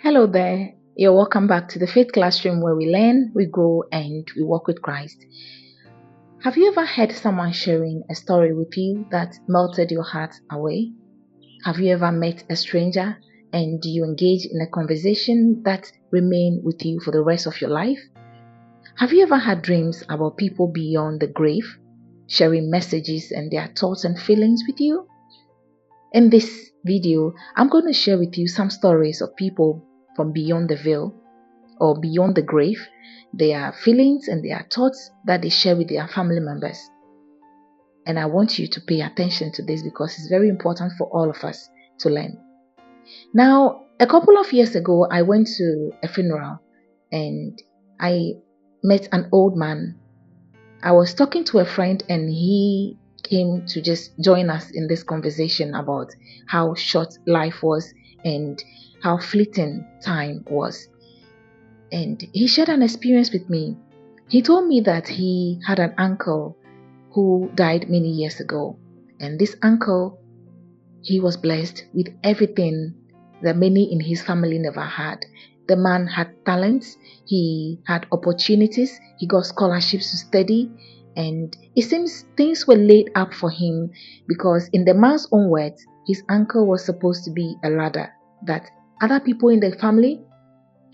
Hello there. You're welcome back to the Faith Classroom where we learn, we grow, and we walk with Christ. Have you ever heard someone sharing a story with you that melted your heart away? Have you ever met a stranger and you engage in a conversation that remain with you for the rest of your life? Have you ever had dreams about people beyond the grave, sharing messages and their thoughts and feelings with you? In this video, I'm going to share with you some stories of people from beyond the veil or beyond the grave, their feelings and their thoughts that they share with their family members. And I want you to pay attention to this because it's very important for all of us to learn. Now, a couple of years ago, I went to a funeral and I met an old man. I was talking to a friend and he came to just join us in this conversation about how short life was and how fleeting time was. And he shared an experience with me. He told me that he had an uncle who died many years ago. And this uncle, he was blessed with everything that many in his family never had. The man had talents, he had opportunities, he got scholarships to study, and it seems things were laid up for him because, in the man's own words, his uncle was supposed to be a ladder that other people in the family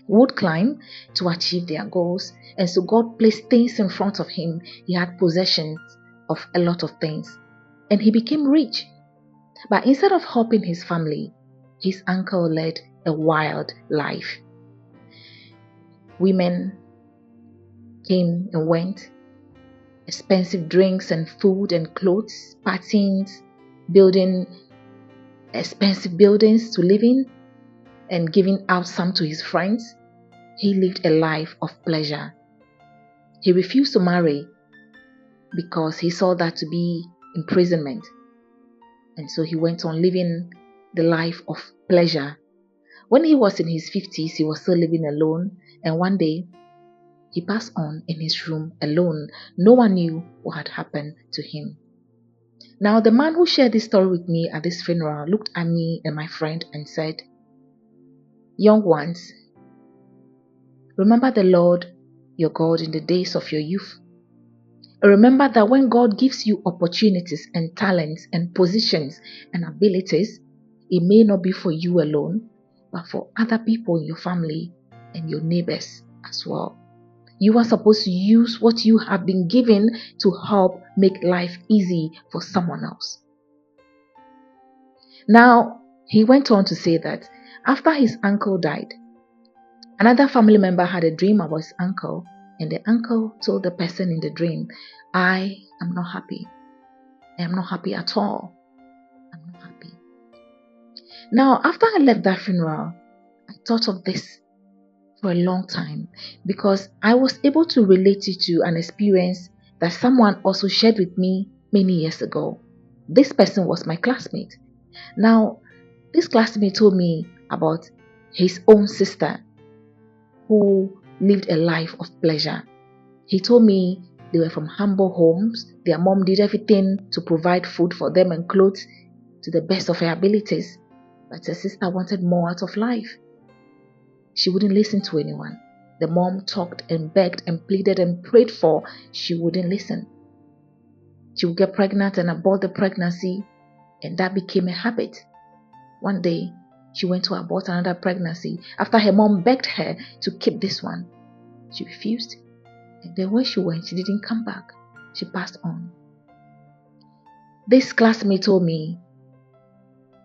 would climb to achieve their goals. And so God placed things in front of him. He had possessions of a lot of things and he became rich. But instead of helping his family, his uncle led a wild life. Women came and went, expensive drinks and food and clothes, parties, building expensive buildings to live in, and giving out some to his friends. He lived a life of pleasure. He refused to marry because he saw that to be imprisonment. And so he went on living the life of pleasure. When he was in his 50s, he was still living alone. And one day, he passed on in his room alone. No one knew what had happened to him. Now, the man who shared this story with me at this funeral looked at me and my friend and said, "Young ones, remember the Lord your God in the days of your youth. Remember that when God gives you opportunities and talents and positions and abilities, it may not be for you alone, but for other people in your family and your neighbors as well. You are supposed to use what you have been given to help make life easy for someone else." Now, he went on to say that after his uncle died, another family member had a dream about his uncle, and the uncle told the person in the dream, "I am not happy. I am not happy at all. I'm not happy." Now, after I left that funeral, I thought of this for a long time because I was able to relate it to an experience that someone also shared with me many years ago. This person was my classmate. Now, this classmate told me about his own sister who lived a life of pleasure. He told me they were from humble homes. Their mom did everything to provide food for them and clothes to the best of her abilities. But her sister wanted more out of life. She wouldn't listen to anyone. The mom talked and begged and pleaded and prayed for. She wouldn't listen. She would get pregnant and abort the pregnancy, and that became a habit. One day, she went to abort another pregnancy after her mom begged her to keep this one. She refused. And then when she went, she didn't come back. She passed on. This classmate told me,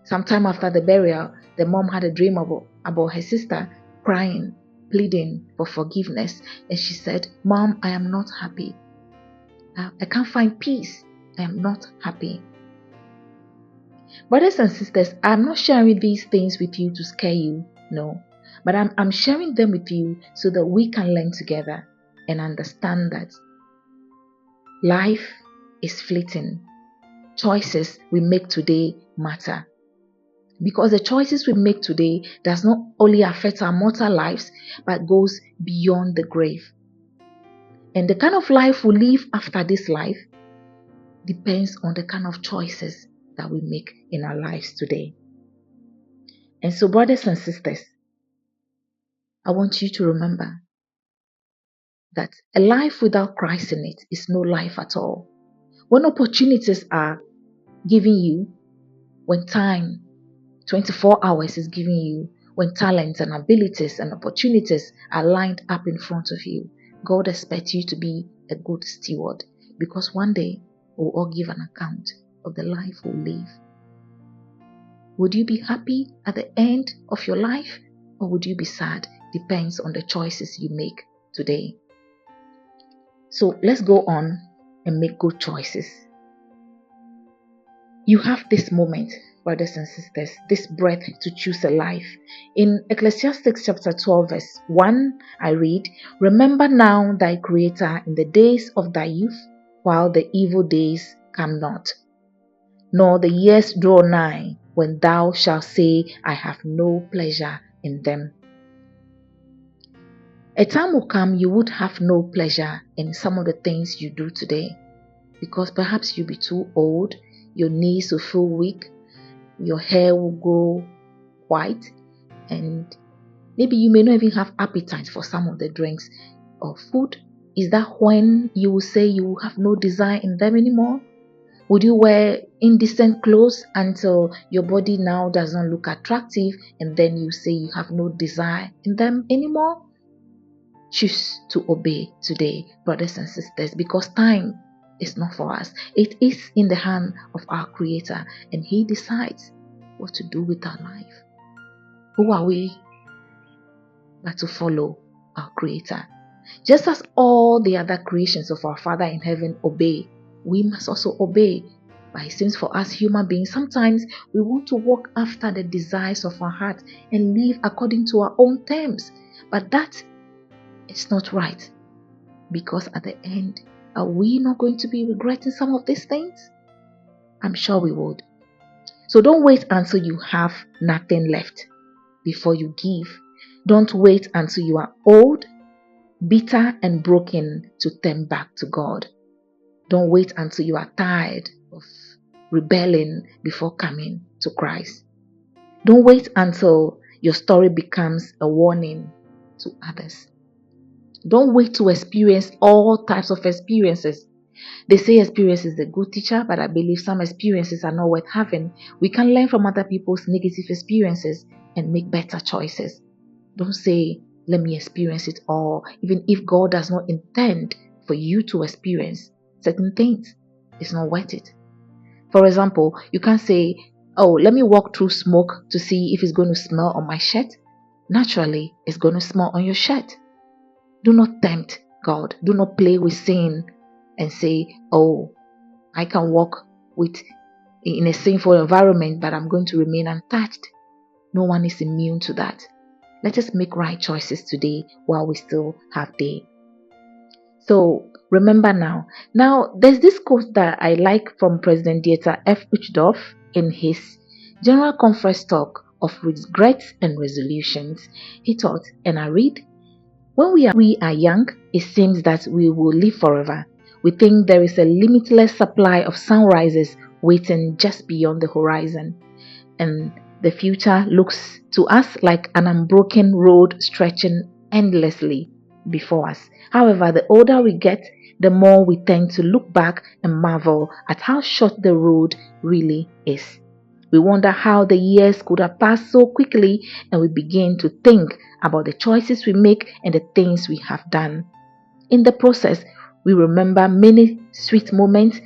sometime after the burial, the mom had a dream about her sister crying, pleading for forgiveness. And she said, "Mom, I am not happy. I can't find peace. I am not happy." Brothers and sisters, I'm not sharing these things with you to scare you, no. But I'm sharing them with you so that we can learn together and understand that life is fleeting. Choices we make today matter. Because the choices we make today does not only affect our mortal lives, but goes beyond the grave. And the kind of life we live after this life depends on the kind of choices that we make in our lives today. And so, brothers and sisters, I want you to remember that a life without Christ in it is no life at all. When opportunities are given you, when time, 24 hours is given you, when talents and abilities and opportunities are lined up in front of you, God expects you to be a good steward, because one day we'll all give an account of the life we live. Would you be happy at the end of your life, or would you be sad? Depends on the choices you make today. So let's go on and make good choices. You have this moment, brothers and sisters, this breath to choose a life. In Ecclesiastes chapter 12 verse 1, I read, "Remember now thy Creator in the days of thy youth, while the evil days come not, nor the years draw nigh, when thou shalt say, I have no pleasure in them." A time will come you would have no pleasure in some of the things you do today, because perhaps you'll be too old, your knees will feel weak, your hair will grow white, and maybe you may not even have appetite for some of the drinks or food. Is that when you will say you will have no desire in them anymore? Would you wear indecent clothes until your body now does not look attractive, and then you say you have no desire in them anymore? Choose to obey today, brothers and sisters, because time is not for us. It is in the hand of our Creator, and He decides what to do with our life. Who are we but to follow our Creator? Just as all the other creations of our Father in heaven obey, we must also obey. But it seems for us human beings, sometimes we want to walk after the desires of our heart and live according to our own terms. But that is not right, because at the end, are we not going to be regretting some of these things? I'm sure we would. So don't wait until you have nothing left before you give. Don't wait until you are old, bitter and broken to turn back to God. Don't wait until you are tired of rebelling before coming to Christ. Don't wait until your story becomes a warning to others. Don't wait to experience all types of experiences. They say experience is a good teacher, but I believe some experiences are not worth having. We can learn from other people's negative experiences and make better choices. Don't say, let me experience it all, even if God does not intend for you to experience certain things. It's not worth it. For example, you can't say, oh, let me walk through smoke to see if it's going to smell on my shirt. Naturally, it's going to smell on your shirt. Do not tempt God. Do not play with sin and say, oh, I can walk in a sinful environment, but I'm going to remain untouched. No one is immune to that. Let us make right choices today while we still have day. So remember now. Now, there's this quote that I like from President Dieter F. Uchtdorf in his General Conference talk of regrets and resolutions. He taught, and I read, "When we are young, it seems that we will live forever. We think there is a limitless supply of sunrises waiting just beyond the horizon, and the future looks to us like an unbroken road stretching endlessly before us. However, the older we get, the more we tend to look back and marvel at how short the road really is. We wonder how the years could have passed so quickly, and we begin to think about the choices we make and the things we have done. In the process, we remember many sweet moments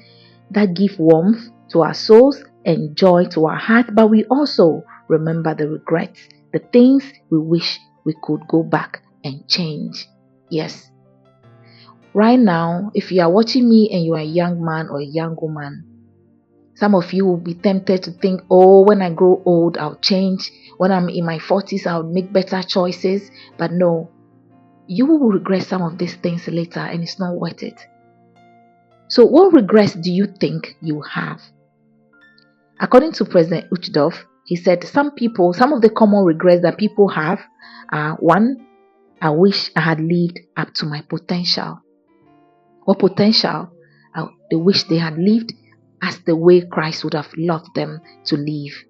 that give warmth to our souls and joy to our heart, but we also remember the regrets, the things we wish we could go back and change." Yes. Right now, if you are watching me and you are a young man or a young woman, some of you will be tempted to think, oh, when I grow old, I'll change. When I'm in my 40s, I'll make better choices. But no, you will regret some of these things later, and it's not worth it. So what regrets do you think you have? According to President Uchtdorf, he said some of the common regrets that people have are: 1, I wish I had lived up to my potential. What potential? They wish they had lived as the way Christ would have loved them to live.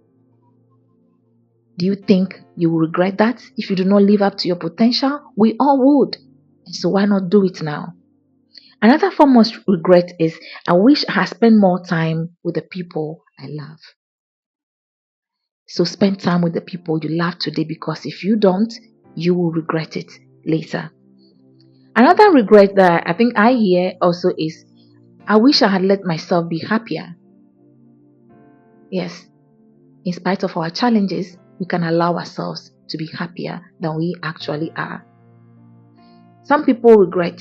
Do you think you will regret that if you do not live up to your potential? We all would. So why not do it now? Another form of regret is I wish I had spent more time with the people I love. So spend time with the people you love today, because if you don't, you will regret it later. Another regret that I think I hear also is I wish I had let myself be happier. Yes, in spite of our challenges, we can allow ourselves to be happier than we actually are. Some people regret,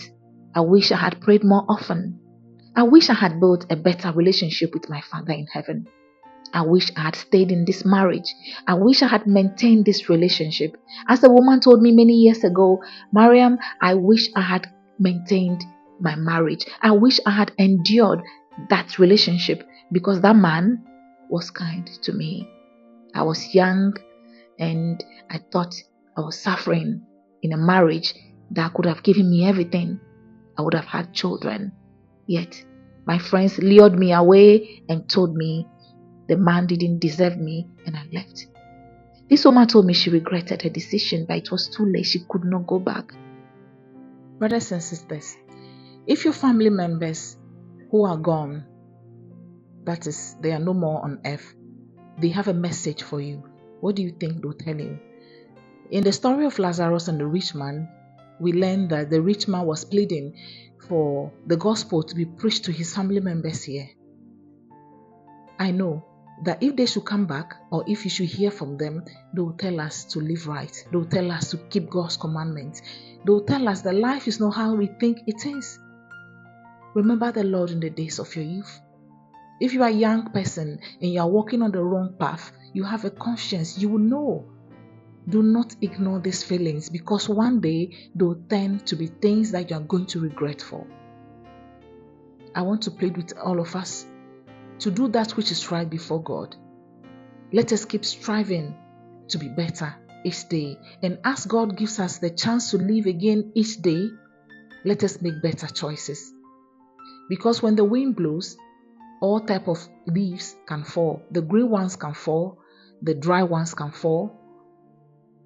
I wish I had prayed more often. I wish I had built a better relationship with my Father in heaven. I wish I had stayed in this marriage. I wish I had maintained this relationship. As a woman told me many years ago, Mariam, I wish I had maintained my marriage. I wish I had endured that relationship because that man was kind to me. I was young and I thought I was suffering in a marriage that could have given me everything. I would have had children. Yet my friends lured me away and told me the man didn't deserve me, and I left. This woman told me she regretted her decision, but it was too late. She could not go back. Brothers and sisters, if your family members who are gone, that is, they are no more on earth, they have a message for you, what do you think they'll tell you? In the story of Lazarus and the rich man, we learn that the rich man was pleading for the gospel to be preached to his family members here. I know that if they should come back, or if you should hear from them, they will tell us to live right. They will tell us to keep God's commandments. They will tell us that life is not how we think it is. Remember the Lord in the days of your youth. If you are a young person and you are walking on the wrong path, you have a conscience, you will know. Do not ignore these feelings, because one day they will tend to be things that you are going to regret for. I want to plead with all of us to do that which is right before God. Let us keep striving to be better each day. And as God gives us the chance to live again each day, let us make better choices. Because when the wind blows, all type of leaves can fall. The green ones can fall, the dry ones can fall.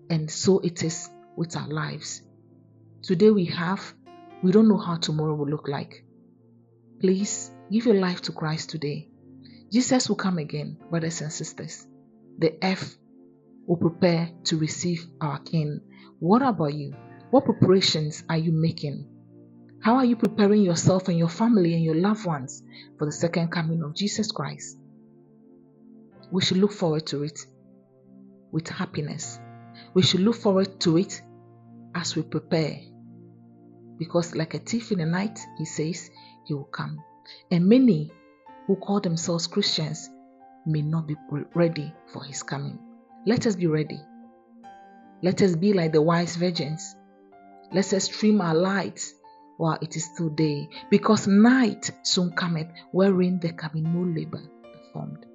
And so it is with our lives. Today we don't know how tomorrow will look like. Please give your life to Christ today. Jesus will come again, brothers and sisters. The earth will prepare to receive our King. What about you? What preparations are you making? How are you preparing yourself and your family and your loved ones for the second coming of Jesus Christ? We should look forward to it with happiness. We should look forward to it as we prepare. Because like a thief in the night, he says he will come. And many who call themselves Christians may not be ready for his coming. Let us be ready. Let us be like the wise virgins. Let us trim our lights while it is still day, because night soon cometh, wherein there can be no labor performed.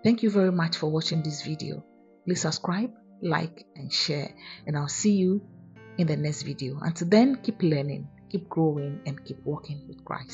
Thank you very much for watching this video. Please subscribe, like, and share, and I'll see you in the next video. Until then, keep learning, keep growing, and keep walking with Christ.